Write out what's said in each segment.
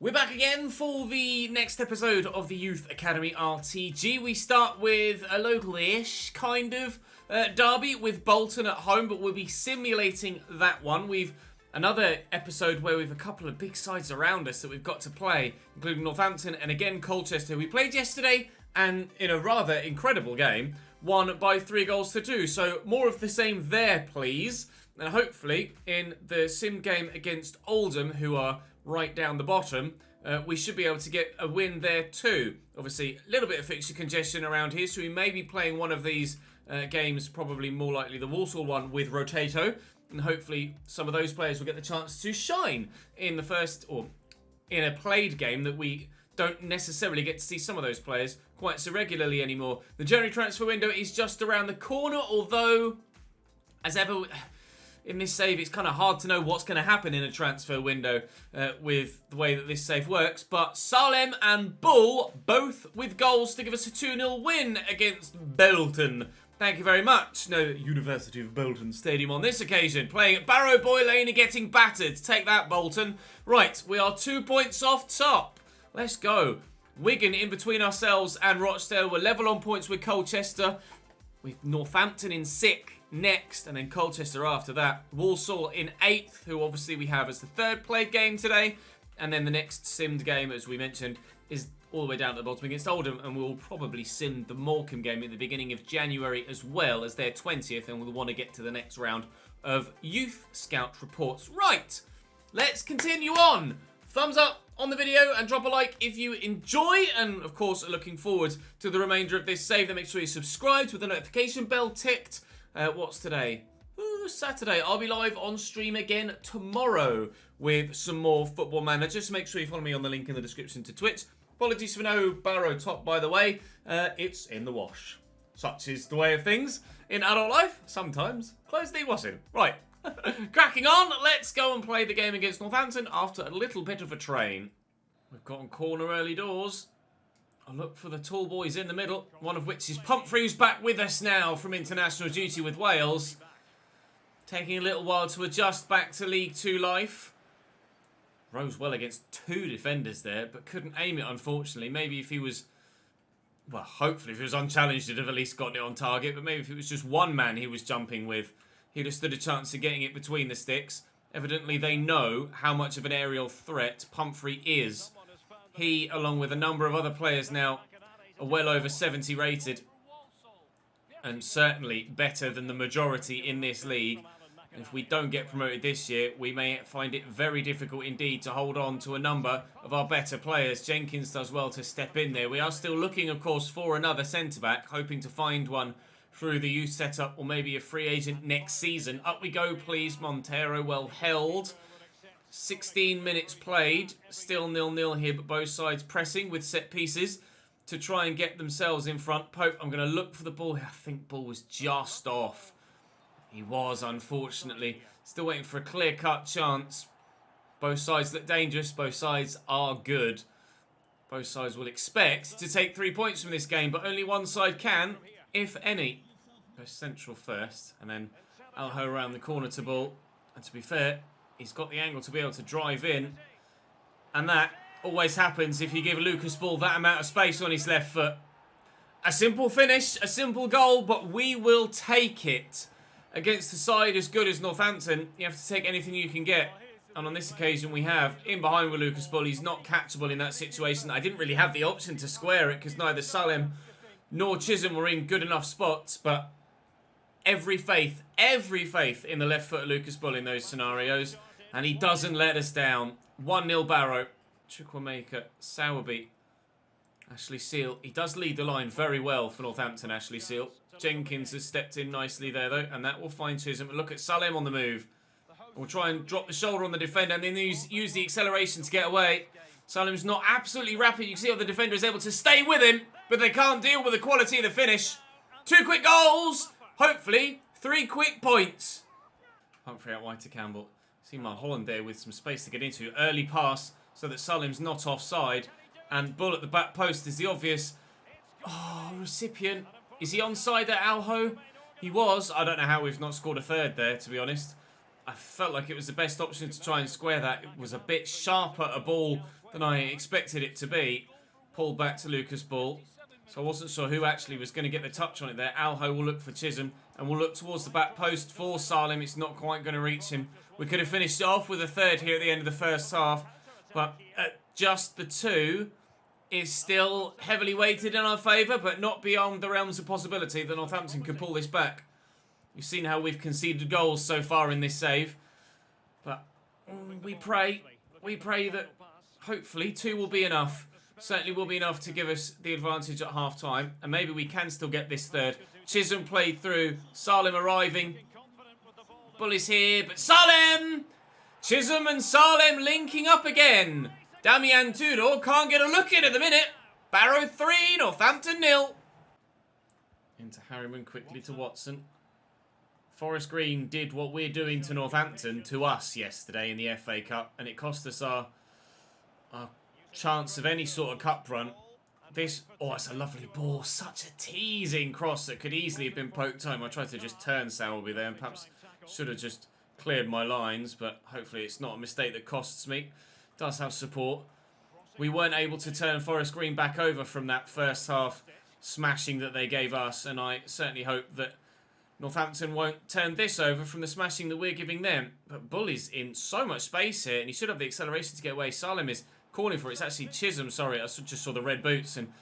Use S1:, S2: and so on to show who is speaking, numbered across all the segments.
S1: We're back again for the next episode of the Youth Academy RTG. We start with a local-ish kind of derby with Bolton at home, but we'll be simulating that one. We've another episode where we've a couple of big sides around us that we've got to play, including Northampton and again Colchester. We played yesterday and in a rather incredible game, won by 3-2. So more of the same there, please. And hopefully in the sim game against Oldham, who are right down the bottom, we should be able to get a win there too. Obviously, a little bit of fixture congestion around here, so we may be playing one of these games, probably more likely the Walsall one, with Rotato, and hopefully some of those players will get the chance to shine in the first, or in a played game that we don't necessarily get to see some of those players quite so regularly anymore. The January transfer window is just around the corner, although, as ever, in this save, it's kind of hard to know what's going to happen in a transfer window with the way that this save works. But Salem and Bull, both with goals to give us a 2-0 win against Bolton. Thank you very much. No, University of Bolton Stadium on this occasion. Playing at Barrow Boy Lane and getting battered. Take that, Bolton. Right, we are 2 points off top. Let's go. Wigan in between ourselves and Rochdale. We're level on points with Colchester, with Northampton in 6th next, and then Colchester after that. Walsall in 8th, who obviously we have as the third played game today. And then the next simmed game, as we mentioned, is all the way down at the bottom against Oldham, and we'll probably sim the Morecambe game at the beginning of January as well, as their 20th, and we'll want to get to the next round of Youth Scout reports. Right, let's continue on. Thumbs up on the video and drop a like if you enjoy, and of course are looking forward to the remainder of this save. Then make sure you subscribe with the notification bell ticked. What's today? Ooh, Saturday. I'll be live on stream again tomorrow with some more Football Manager. So make sure you follow me on the link in the description to Twitch. Apologies for no Barrow top, by the way. It's in the wash. Such is the way of things in adult life. Sometimes clothes need washing. Right. Cracking on. Let's go and play the game against Northampton after a little bit of a train. We've got on corner early doors. I'll look for the tall boys in the middle, one of which is Pumphrey, who's back with us now from international duty with Wales. Taking a little while to adjust back to League 2 life. Rose well against 2 defenders there, but couldn't aim it, unfortunately. Maybe if he was, well, hopefully if he was unchallenged, he'd have at least gotten it on target. But maybe if it was just one man he was jumping with, he'd have stood a chance of getting it between the sticks. Evidently, they know how much of an aerial threat Pumphrey is. He, along with a number of other players now, are well over 70 rated. And certainly better than the majority in this league. And if we don't get promoted this year, we may find it very difficult indeed to hold on to a number of our better players. Jenkins does well to step in there. We are still looking, of course, for another centre-back, hoping to find one through the youth setup or maybe a free agent next season. Up we go, please. Montero well held. 16 minutes played, still 0-0 here, but both sides pressing with set pieces to try and get themselves in front. Pope, I'm going to look for the ball. I think ball was just off. He was, unfortunately. Still waiting for a clear-cut chance. Both sides look dangerous. Both sides are good. Both sides will expect to take 3 points from this game, but only one side can, if any. Go central first, and then Alho around the corner to ball. And to be fair, he's got the angle to be able to drive in. And that always happens if you give Lucas Ball that amount of space on his left foot. A simple finish, a simple goal, but we will take it. Against a side as good as Northampton, you have to take anything you can get. And on this occasion we have. In behind with Lucas Ball, he's not catchable in that situation. I didn't really have the option to square it because neither Salem nor Chisholm were in good enough spots, but every faith in the left foot of Lucas Bull in those scenarios, and he doesn't let us down. 1-0 Barrow. Chukwuemeka, Sowerby, Ashley Seal. He does lead the line very well for Northampton, Ashley Seal. Jenkins has stepped in nicely there, though, and that will find Chisholm. Look at Salem on the move. We'll try and drop the shoulder on the defender and then use the acceleration to get away. Salem's not absolutely rapid. You can see how the defender is able to stay with him, but they can't deal with the quality of the finish. 2 quick goals. Hopefully, 3 quick points. Humphrey out wide to Campbell. See Mulholland there with some space to get into. Early pass so that Salem's not offside. And Bull at the back post is the obvious recipient. Is he onside at Alho? He was. I don't know how we've not scored a third there, to be honest. I felt like it was the best option to try and square that. It was a bit sharper a ball than I expected it to be. Pulled back to Lucas Ball. So I wasn't sure who actually was going to get the touch on it there. Alho will look for Chisholm and will look towards the back post for Salim. It's not quite going to reach him. We could have finished off with a third here at the end of the first half. But just the two is still heavily weighted in our favour, but not beyond the realms of possibility that Northampton could pull this back. You've seen how we've conceded goals so far in this save. But we pray that hopefully 2 will be enough. Certainly will be enough to give us the advantage at half-time. And maybe we can still get this third. Chisholm played through. Salim arriving. Bully's here, but Salim! Chisholm and Salim linking up again. Damian Tudor can't get a look in at the minute. Barrow 3, Northampton 0. Into Harriman, quickly to Watson. Forest Green did what we're doing to Northampton to us yesterday in the FA Cup, and it cost us our chance of any sort of cup run. This, oh, it's a lovely ball. Such a teasing cross that could easily have been poked home. I tried to just turn Sowerby there and perhaps should have just cleared my lines, but hopefully it's not a mistake that costs me. Does have support. We weren't able to turn Forest Green back over from that first half smashing that they gave us, and I certainly hope that Northampton won't turn this over from the smashing that we're giving them. But Bully's in so much space here, and he should have the acceleration to get away. Salim is calling for it. It's actually Chisholm, sorry. I just saw the red boots. And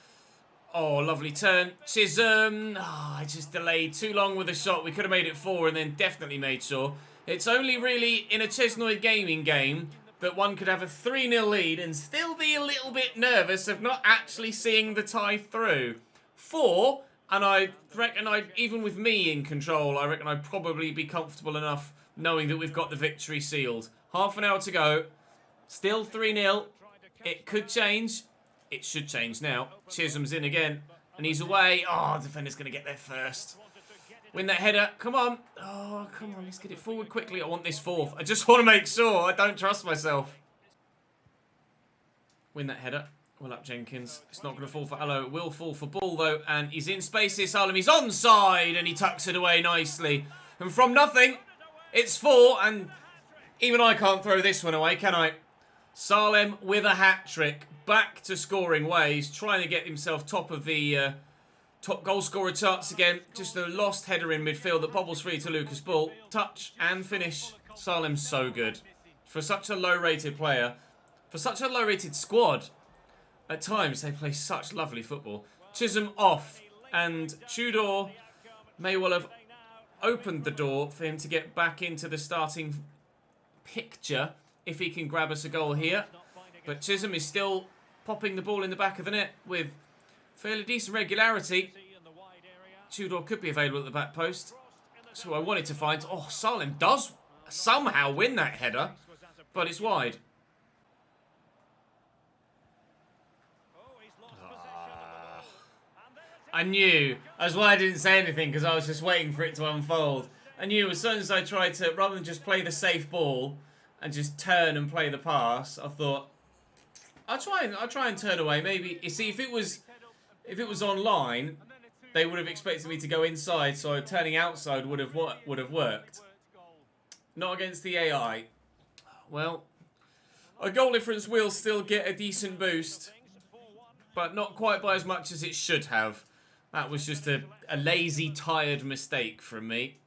S1: oh, lovely turn. Chisholm. Oh, I just delayed too long with the shot. We could have made it 4 and then definitely made sure. It's only really in a Chesnoid Gaming that one could have a 3-0 lead and still be a little bit nervous of not actually seeing the tie through. 4, and I reckon even with me in control, I reckon I'd probably be comfortable enough knowing that we've got the victory sealed. Half an hour to go. Still 3-0. It could change. It should change now. Chisholm's in again. And he's away. Oh, defender's going to get there first. Win that header. Come on. Oh, come on. Let's get it forward quickly. I want this 4th. I just want to make sure. I don't trust myself. Win that header. Well up, Jenkins. It's not going to fall for Allo. It will fall for Ball, though. And he's in space here, Salim. He's onside. And he tucks it away nicely. And from nothing, it's 4. And even I can't throw this one away, can I? Salim with a hat-trick, back to scoring ways, trying to get himself top of the top goal scorer charts again. Just a lost header in midfield that bobbles free to Lucas Ball. Touch and finish. Salim's so good. For such a low-rated player, for such a low-rated squad, at times they play such lovely football. Chisholm off, and Tudor may well have opened the door for him to get back into the starting picture if he can grab us a goal here. But Chisholm is still popping the ball in the back of the net with fairly decent regularity. Tudor could be available at the back post. So I wanted to find... Oh, Salim does somehow win that header, but it's wide. I knew. That's why I didn't say anything, because I was just waiting for it to unfold. I knew as soon as I tried to, rather than just play the safe ball and just turn and play the pass, I thought, I'll try and turn away. Maybe, you see, if it was online, they would have expected me to go inside, so turning outside would have worked. Not against the AI. Well, a goal difference will still get a decent boost, but not quite by as much as it should have. That was just a lazy, tired mistake from me.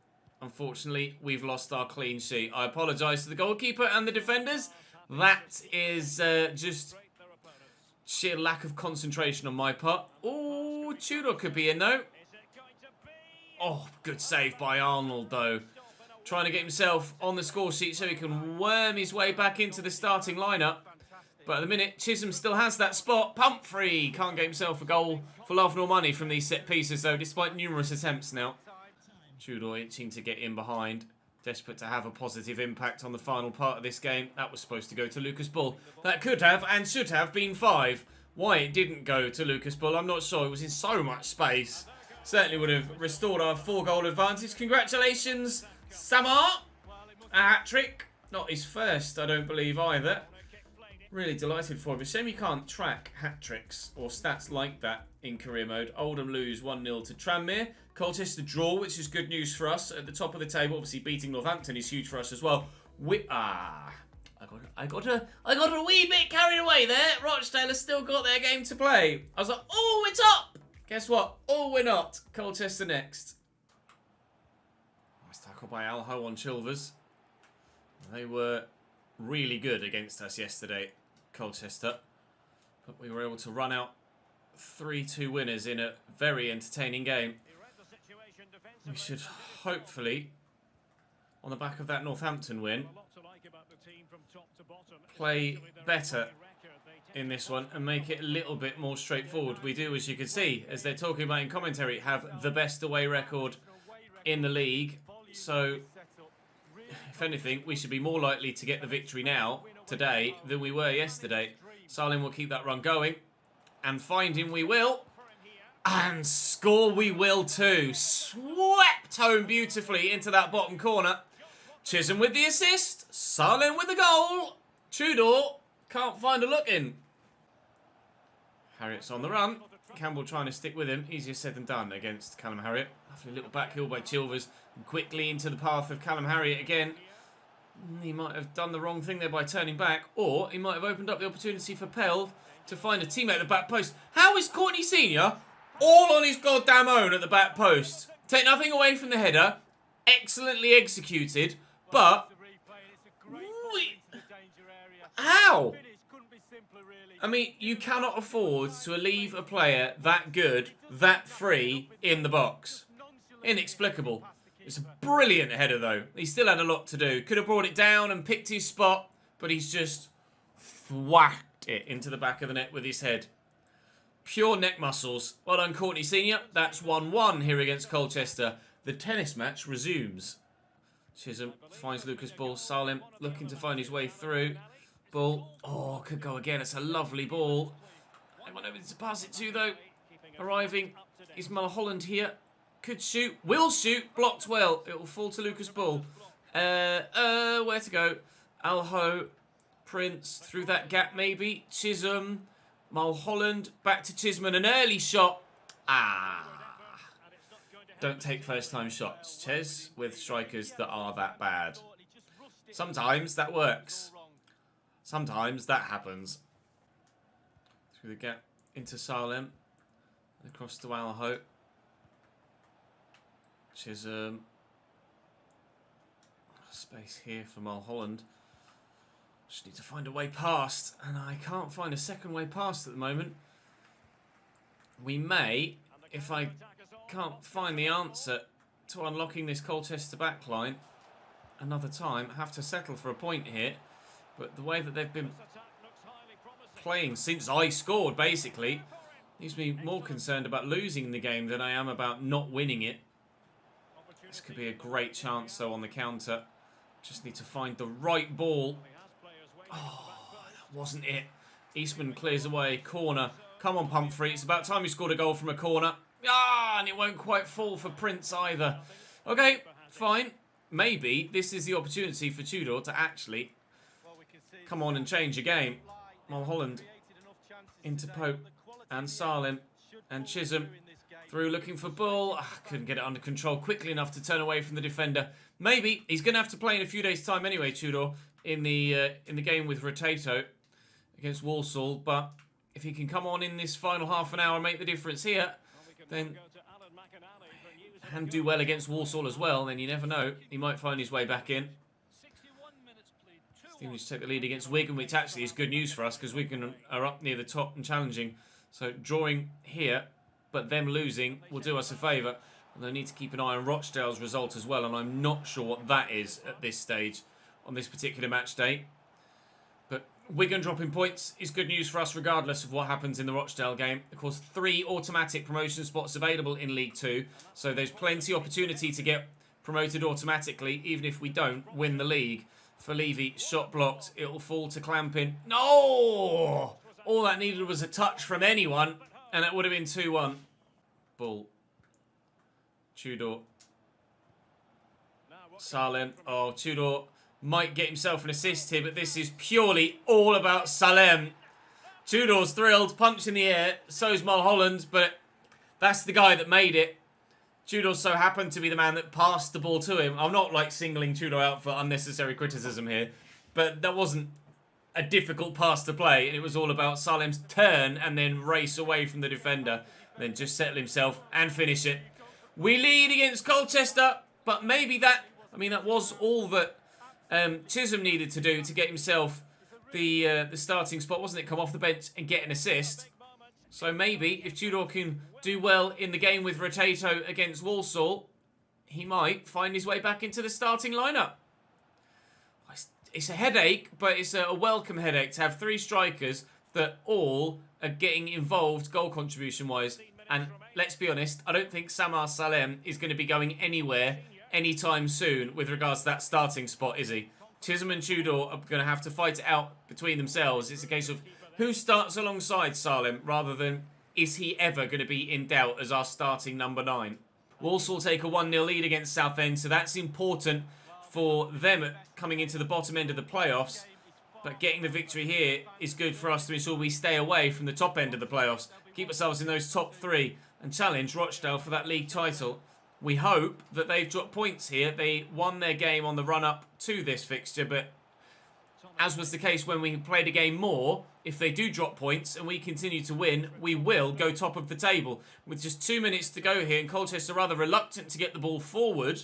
S1: Unfortunately, we've lost our clean sheet. I apologise to the goalkeeper and the defenders. That is just sheer lack of concentration on my part. Oh, Tudor could be in, though. Oh, good save by Arnold, though. Trying to get himself on the score sheet so he can worm his way back into the starting lineup. But at the minute, Chisholm still has that spot. Pump free. Can't get himself a goal for love nor money from these set pieces, though, despite numerous attempts now. Tudor itching to get in behind. Desperate to have a positive impact on the final part of this game. That was supposed to go to Lucas Bull. That could have and should have been 5. Why it didn't go to Lucas Bull, I'm not sure. It was in so much space. Certainly would have restored our 4-goal advantage. Congratulations, Samar. A hat-trick. Not his first, I don't believe, either. Really delighted for him. A shame you can't track hat-tricks or stats like that in career mode. Oldham lose 1-0 to Tranmere. Colchester draw, which is good news for us at the top of the table. Obviously, beating Northampton is huge for us as well. I I got a wee bit carried away there. Rochdale has still got their game to play. I was like, oh, it's up. Guess what? Oh, we're not. Colchester next. Nice tackle by Alho on Chilvers. They were really good against us yesterday, Colchester. But we were able to run out 3-2 winners in a very entertaining game. We should hopefully, on the back of that Northampton win, play better in this one and make it a little bit more straightforward. We do, as you can see, as they're talking about in commentary, have the best away record in the league. So, if anything, we should be more likely to get the victory now, today, than we were yesterday. Salim will keep that run going. And find him we will. And score we will too. Swept home beautifully into that bottom corner. Chisholm with the assist. Salim with the goal. Tudor can't find a look in. Harriet's on the run. Campbell trying to stick with him. Easier said than done against Callum Harriet. Lovely little backheel by Chilvers. Quickly into the path of Callum Harriet again. He might have done the wrong thing there by turning back. Or he might have opened up the opportunity for Pell to find a teammate at the back post. How is Courtney Senior all on his goddamn own at the back post? Take nothing away from the header. Excellently executed. But... how? I mean, you cannot afford to leave a player that good, that free, in the box. Inexplicable. It's a brilliant header, though. He still had a lot to do. Could have brought it down and picked his spot, but he's just whacked it into the back of the net with his head. Pure neck muscles. Well done, Courtney Senior. That's 1-1 here against Colchester. The tennis match resumes. Chisholm finds Lucas Ball. Salim looking to find his way through. Ball. Oh, could go again. It's a lovely ball. Anyone able to pass it to, though? Arriving is Mulholland here. Could shoot. Will shoot. Blocked well. It will fall to Lucas Ball. Where to go? Alho. Prince. Through that gap, maybe. Chisholm. Mulholland. Back to Chisholm. An early shot. Ah. Don't take first-time shots, Ches, with strikers that are that bad. Sometimes that works. Sometimes that happens. Through the gap into Salim. Across to Alho. Chisholm. Space here for Mulholland. Just need to find a way past. And I can't find a second way past at the moment. We may, if I can't find the answer to unlocking this Colchester backline another time, have to settle for a point here. But the way that they've been playing since I scored, basically, leaves me more concerned about losing the game than I am about not winning it. This could be a great chance, though, on the counter. Just need to find the right ball. Oh, that wasn't it. Eastman clears away. Corner. Come on, Pumphrey. It's about time you scored a goal from a corner. Ah, and it won't quite fall for Prince either. Okay, fine. Maybe this is the opportunity for Tudor to actually come on and change a game. Mulholland into Pope and Salim and Chisholm through looking for ball. Couldn't get it under control quickly enough to turn away from the defender. Maybe he's going to have to play in a few days' time anyway, Tudor, in the game with Rotato against Walsall. But if he can come on in this final half an hour and make the difference here, then and do well against Walsall as well, then you never know. He might find his way back in. Stevenage take the lead against Wigan, which actually is good news for us because Wigan are up near the top and challenging. So drawing here, but them losing will do us a favour. And they need to keep an eye on Rochdale's result as well, and I'm not sure what that is at this stage on this particular match day. But Wigan dropping points is good news for us regardless of what happens in the Rochdale game. Of course, 3 automatic promotion spots available in League 2, so there's plenty opportunity to get promoted automatically, even if we don't win the league. For Levy, shot blocked. It'll fall to Clampin. No! All that needed was a touch from anyone, and that would have been 2-1. Ball. Tudor. Salem. Oh, Tudor might get himself an assist here, but this is purely all about Salem. Tudor's thrilled, punch in the air. So's Mulholland, but that's the guy that made it. Tudor so happened to be the man that passed the ball to him. I'm not like singling Tudor out for unnecessary criticism here, but that wasn't a difficult pass to play, and it was all about Salem's turn and then race away from the defender, then just settle himself and finish it. We lead against Colchester, but maybe that was all that Chisholm needed to do to get himself the starting spot, wasn't it? Come off the bench and get an assist. So maybe if Tudor can do well in the game with Rotato against Walsall, he might find his way back into the starting lineup. It's a headache, but it's a welcome headache to have 3 strikers that all are getting involved goal contribution-wise. And let's be honest, I don't think Samar Salem is going to be going anywhere anytime soon with regards to that starting spot, is he? Chisholm and Tudor are going to have to fight it out between themselves. It's a case of who starts alongside Salem rather than is he ever going to be in doubt as our starting number 9. Walsall take a 1-0 lead against Southend, so that's important for them coming into the bottom end of the playoffs. But getting the victory here is good for us to ensure we stay away from the top end of the playoffs, keep ourselves in those top 3 and challenge Rochdale for that league title. We hope that they've dropped points here. They won their game on the run-up to this fixture, but as was the case when we played a game more, if they do drop points and we continue to win, we will go top of the table. With just 2 minutes to go here and Colchester rather reluctant to get the ball forward,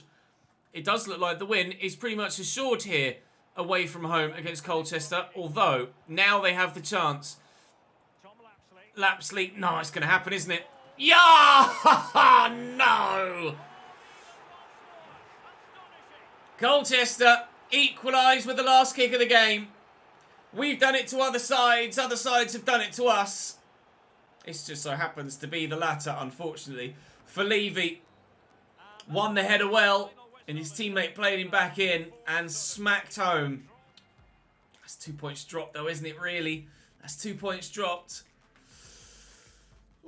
S1: it does look like the win is pretty much assured here away from home against Colchester, although now they have the chance. Lapsley, no, it's going to happen, isn't it? Yeah! No! Colchester equalise with the last kick of the game. We've done it to other sides have done it to us. It just so happens to be the latter, unfortunately. For Levy, won the header well, and his teammate played him back in and smacked home. That's 2 points dropped though, isn't it, really? That's 2 points dropped.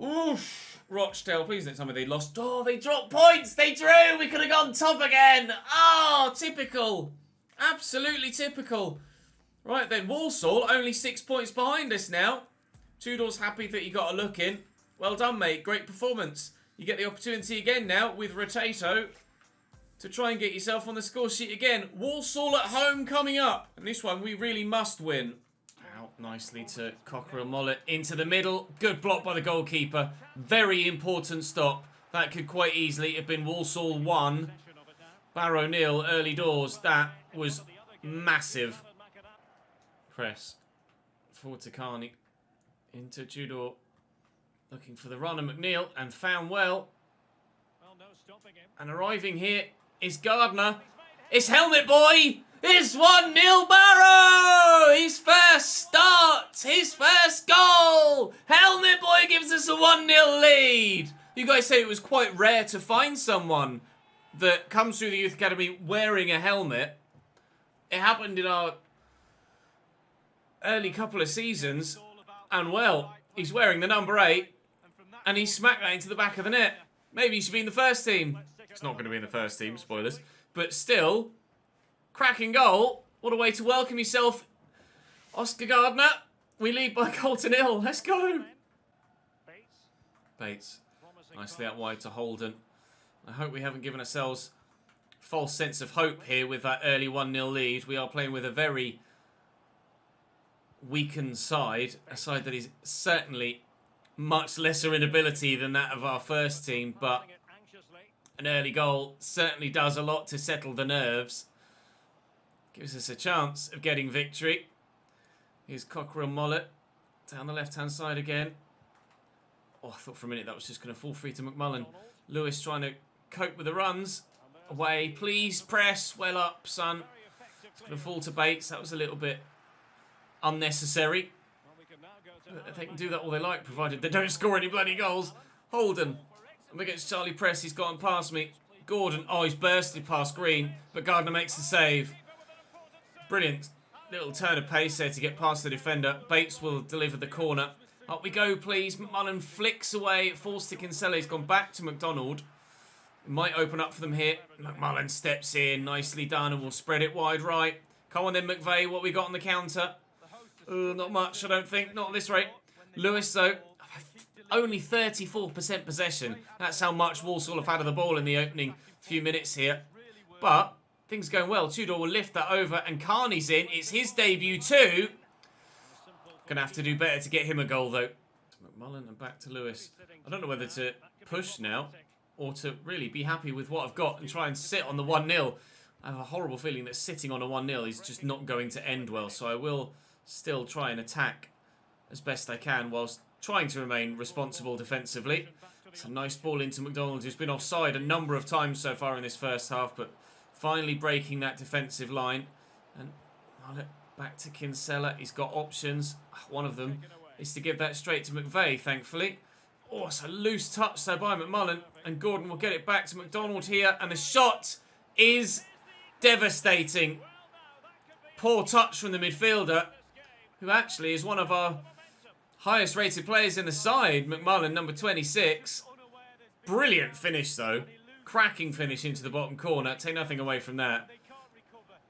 S1: Oof. Rochdale, please don't tell me they lost. Oh, they dropped points. They drew. We could have gone top again. Oh, typical. Absolutely typical. Right then, Walsall only 6 points behind us now. Tudor's happy that he got a look in. Well done, mate. Great performance. You get the opportunity again now with Rotato to try and get yourself on the score sheet again. Walsall at home coming up. And this one we really must win. Out nicely to Cockerell Mollett into the middle. Good block by the goalkeeper. Very important stop. That could quite easily have been Walsall 1. Barrow 0 early doors. That was massive. Press. Forward to Carney. Into Tudor. Looking for the run of McNeil and found well. And arriving here is Gardner. It's Helmet Boy! It's 1-0 Barrow! His first start! His first goal! Helmet Boy gives us a 1-0 lead! You guys say it was quite rare to find someone that comes through the Youth Academy wearing a helmet. It happened in our early couple of seasons. And well, he's wearing the number 8. And he smacked that into the back of the net. Maybe he should be in the first team. It's not going to be in the first team, spoilers. But still, cracking goal. What a way to welcome yourself, Oscar Gardner. We lead by goal to 0. Let's go. Bates. Nicely out wide to Holden. I hope we haven't given ourselves a false sense of hope here with that early 1-0 lead. We are playing with a very weakened side. A side that is certainly much lesser in ability than that of our first team, but an early goal certainly does a lot to settle the nerves. Gives us a chance of getting victory. Here's Cockerell Mollett down the left-hand side again. Oh, I thought for a minute that was just going to fall free to McMullen. Lewis trying to cope with the runs. Away, please press. Well up, son. It's going to fall to Bates. That was a little bit unnecessary. They can do that all they like, provided they don't score any bloody goals. Holden. I'm against Charlie Press. He's gotten past me. Gordon. Oh, he's bursted past Green. But Gardner makes the save. Brilliant. Little turn of pace there to get past the defender. Bates will deliver the corner. Up we go, please. McMullen flicks away. Falls to Kinsella. He's gone back to McDonald. It might open up for them here. McMullen steps in. Nicely done. And we'll spread it wide right. Come on then, McVeigh. What we got on the counter? Not much, I don't think. Not at this rate. Lewis, though, only 34% possession. That's how much Walsall have had of the ball in the opening few minutes here. But things going well. Tudor will lift that over, and Carney's in. It's his debut too. Gonna have to do better to get him a goal, though. McMullen and back to Lewis. I don't know whether to push now or to really be happy with what I've got and try and sit on the 1-0. I have a horrible feeling that sitting on a 1-0 is just not going to end well, so I will still try and attack as best I can whilst trying to remain responsible defensively. It's a nice ball into McDonald, who's been offside a number of times so far in this first half, but finally breaking that defensive line. And Mullet back to Kinsella. He's got options. One of them is to give that straight to McVeigh, thankfully. Oh, it's a loose touch though by McMullen, and Gordon will get it back to McDonald here, and the shot is devastating. Poor touch from the midfielder, who actually is one of our highest rated players in the side, McMullen, number 26. Brilliant finish though. Cracking finish into the bottom corner. Take nothing away from that.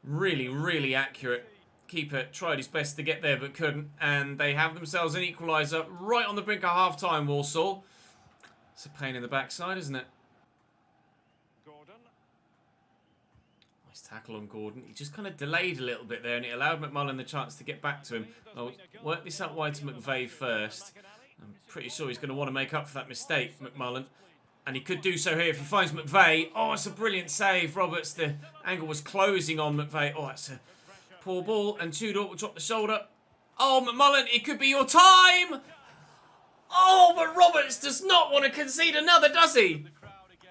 S1: Really, really accurate. Keeper tried his best to get there but couldn't, and they have themselves an equaliser right on the brink of half-time, Walsall. It's a pain in the backside, isn't it? Nice tackle on Gordon. He just kind of delayed a little bit there, and it allowed McMullen the chance to get back to him. I'll work this out wide to McVeigh first. I'm pretty sure he's going to want to make up for that mistake, McMullen. And he could do so here if he finds McVeigh. Oh, it's a brilliant save, Roberts. The angle was closing on McVeigh. Oh, it's a poor ball, and Tudor will drop the shoulder. Oh, McMullen, it could be your time! Oh, but Roberts does not want to concede another, does he?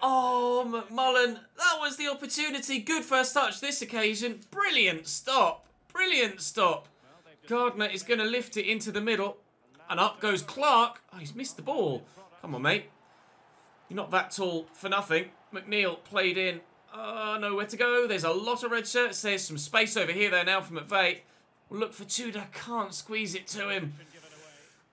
S1: Oh, McMullen, that was the opportunity. Good first touch this occasion. Brilliant stop. Brilliant stop. Gardner is going to lift it into the middle, and up goes Clark. Oh, he's missed the ball. Come on, mate. You're not that tall for nothing. McNeil played in. Nowhere to go. There's a lot of red shirts. There's some space over here there now for McVeigh. We'll look for Tudor. Can't squeeze it to him.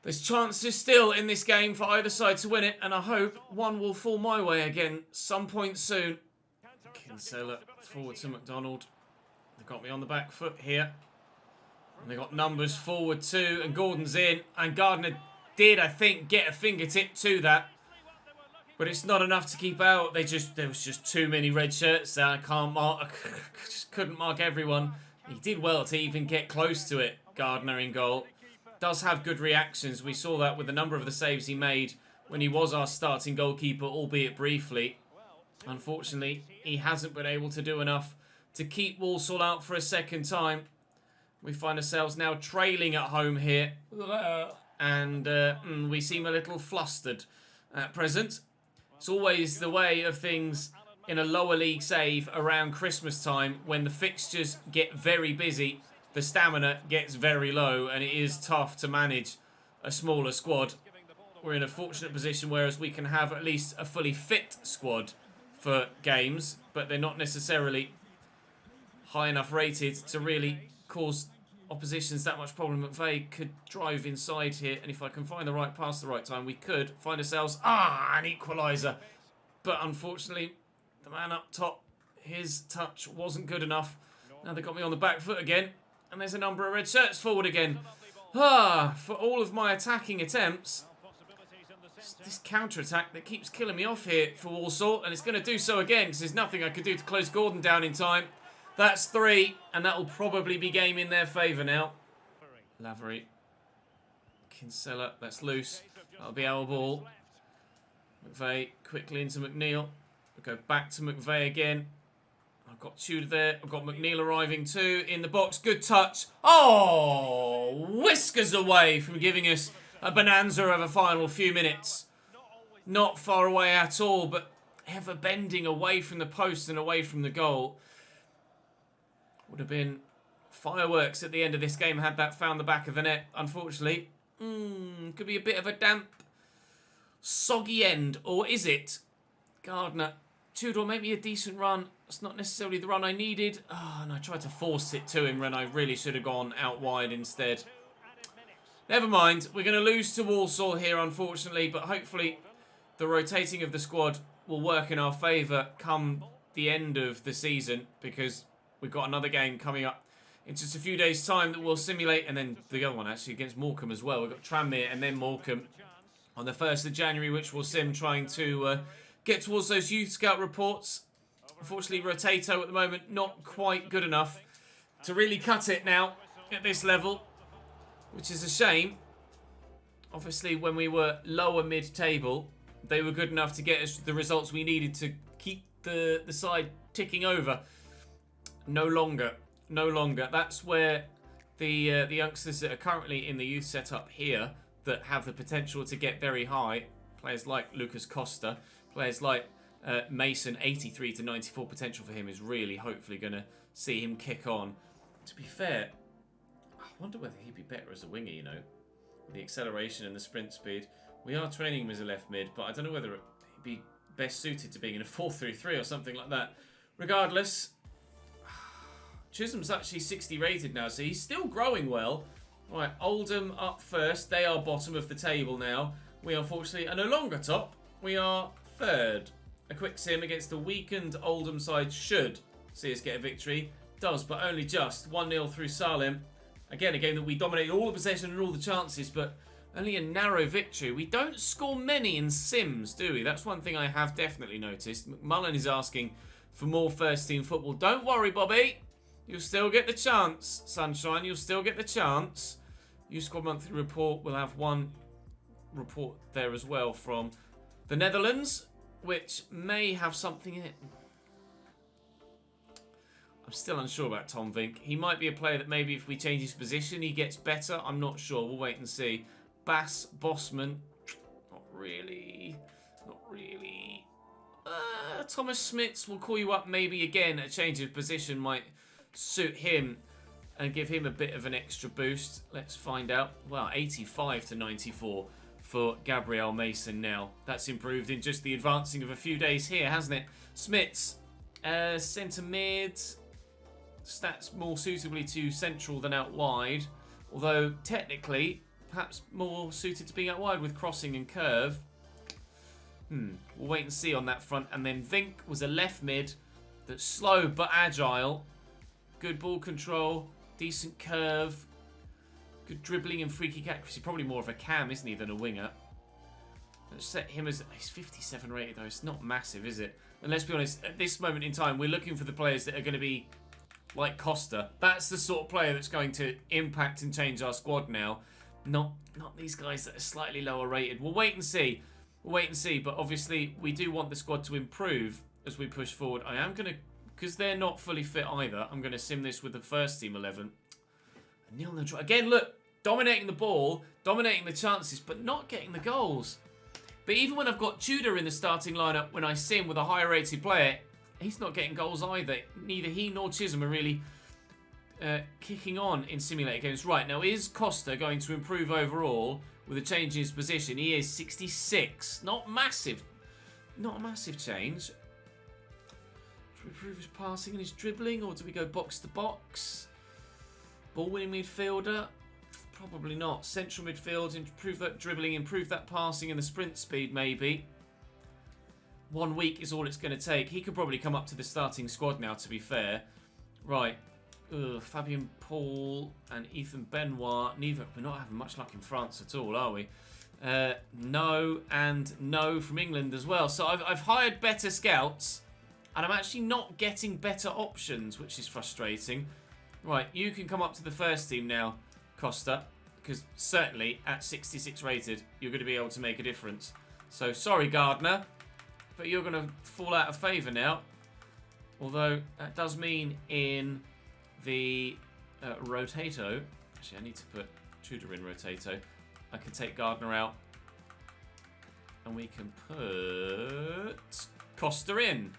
S1: There's chances still in this game for either side to win it, and I hope one will fall my way again some point soon. Kinsella forward to McDonald. They've got me on the back foot here. And they've got numbers forward too, and Gordon's in. And Gardner did, I think, get a fingertip to that. But it's not enough to keep out. There was just too many red shirts there. I just couldn't mark everyone. He did well to even get close to it, Gardner in goal. Does have good reactions. We saw that with a number of the saves he made when he was our starting goalkeeper, albeit briefly. Unfortunately, he hasn't been able to do enough to keep Walsall out for a second time. We find ourselves now trailing at home here. And we seem a little flustered at present. It's always the way of things in a lower league save around Christmas time when the fixtures get very busy, the stamina gets very low, and it is tough to manage a smaller squad. We're in a fortunate position whereas we can have at least a fully fit squad for games, but they're not necessarily high enough rated to really cause oppositions that much problem. McVeigh could drive inside here, and if I can find the right pass at the right time, we could find ourselves an equaliser. But unfortunately, the man up top, his touch wasn't good enough. Now they got me on the back foot again, and there's a number of red shirts forward again. For all of my attacking attempts, it's this counter-attack that keeps killing me off here for Walsall, and it's going to do so again because there's nothing I could do to close Gordon down in time. That's 3, and that will probably be game in their favour now. Lavery. Kinsella, that's loose. That'll be our ball. McVeigh quickly into McNeil. We'll go back to McVeigh again. I've got Tudor there. I've got McNeil arriving too in the box. Good touch. Oh, whiskers away from giving us a bonanza of a final few minutes. Not far away at all, but ever bending away from the post and away from the goal. Would have been fireworks at the end of this game had that found the back of the net, unfortunately. Could be a bit of a damp, soggy end. Or is it? Gardner. Tudor, maybe a decent run. It's not necessarily the run I needed. And I tried to force it to him when I really should have gone out wide instead. Never mind. We're going to lose to Walsall here, unfortunately. But hopefully the rotating of the squad will work in our favour come the end of the season, because we've got another game coming up in just a few days' time that we'll simulate, and then the other one actually against Morecambe as well. We've got Tranmere and then Morecambe on the 1st of January, which we'll sim trying to get towards those youth scout reports. Unfortunately, Rotato at the moment not quite good enough to really cut it now at this level. which is a shame. Obviously, when we were lower mid-table, they were good enough to get us the results we needed to keep the side ticking over. No longer. No longer. That's where the youngsters that are currently in the youth setup here that have the potential to get very high, players like Lucas Costa, players like Mason, 83 to 94 potential for him is really hopefully going to see him kick on. To be fair, I wonder whether he'd be better as a winger, you know, with the acceleration and the sprint speed. We are training him as a left mid, but I don't know whether he'd be best suited to being in a 4-3-3 or something like that. Regardless, Chisholm's actually 60 rated now, so he's still growing well. Right, Oldham up first. They are bottom of the table now. We unfortunately are no longer top. We are third. A quick sim against the weakened Oldham side should see us get a victory. Does, but only just. 1-0 through Salim. Again, a game that we dominated all the possession and all the chances, but only a narrow victory. We don't score many in sims, do we? That's one thing I have definitely noticed. McMullen is asking for more first-team football. Don't worry, Bobby. You'll still get the chance, Sunshine. You'll still get the chance. Youth Squad Monthly Report will have one report there as well from the Netherlands, which may have something in it. I'm still unsure about Tom Vink. He might be a player that maybe if we change his position, he gets better. I'm not sure. We'll wait and see. Bass Bossman. Not really. Not really. Thomas Smits will call you up maybe again. A change of position might suit him and give him a bit of an extra boost. Let's find out. Wow, 85 to 94 for Gabriel Mason now. That's improved in just the advancing of a few days here, hasn't it? Smits, centre mid. Stats more suitably to central than out wide. Although, technically, perhaps more suited to being out wide with crossing and curve. We'll wait and see on that front. And then Vink was a left mid that's slow but agile. Good ball control, decent curve, good dribbling and free kick accuracy. Probably more of a cam, isn't he, than a winger. Let's set him as... He's 57 rated, though. It's not massive, is it? And let's be honest, at this moment in time, we're looking for the players that are going to be like Costa. That's the sort of player that's going to impact and change our squad now. Not these guys that are slightly lower rated. We'll wait and see. We'll wait and see. But obviously, we do want the squad to improve as we push forward. I am going to... Because they're not fully fit either, I'm going to sim this with the first team 11. Again, look, dominating the ball, dominating the chances, but not getting the goals. But even when I've got Tudor in the starting lineup, when I sim with a higher rated player, he's not getting goals either. Neither he nor Chisholm are really kicking on in simulated games. Right, now is Costa going to improve overall with a change in his position? He is 66. Not massive. Not a massive change. Improve his passing and his dribbling, or do we go box to box? Ball winning midfielder? Probably not. Central midfield, improve that dribbling, improve that passing and the sprint speed maybe. 1 week is all it's going to take. He could probably come up to the starting squad now, to be fair. Right. Fabien Paul and Ethan Benoit. Neither. We're not having much luck in France at all, are we? No and no from England as well. So I've hired better scouts. And I'm actually not getting better options, which is frustrating. Right, you can come up to the first team now, Costa. Because certainly, at 66 rated, you're going to be able to make a difference. So, sorry, Gardner. But you're going to fall out of favour now. Although, that does mean in the Rotato... Actually, I need to put Tudor in Rotato. I can take Gardner out. And we can put Costa in.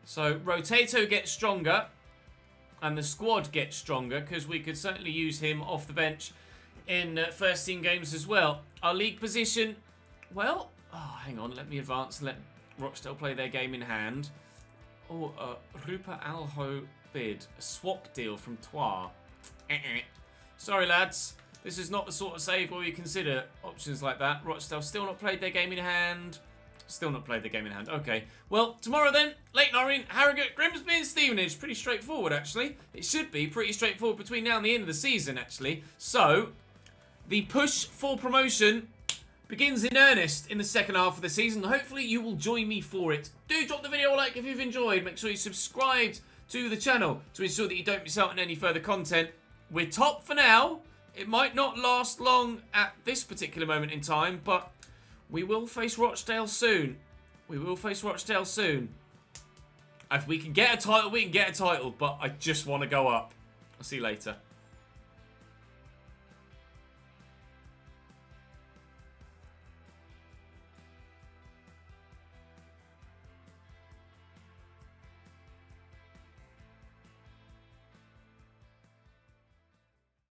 S1: So, Rotato gets stronger, and the squad gets stronger, because we could certainly use him off the bench in first team games as well. Our league position, well, hang on, let me advance and let Rochdale play their game in hand. Rupa Alho bid, a swap deal from Troyes. Sorry, lads, this is not the sort of save where we consider options like that. Rochdale still not played their game in hand. Still not played the game in hand. Okay. Well, tomorrow then, Leighton Orient, Harrogate, Grimsby and Stevenage. Pretty straightforward, actually. It should be pretty straightforward between now and the end of the season, actually. So, the push for promotion begins in earnest in the second half of the season. Hopefully, you will join me for it. Do drop the video a like if you've enjoyed. Make sure you subscribe to the channel to ensure that you don't miss out on any further content. We're top for now, It might not last long at this particular moment in time, but we will face Rochdale soon. We will face Rochdale soon. If we can get a title, we can get a title, but I just want to go up. I'll see you later.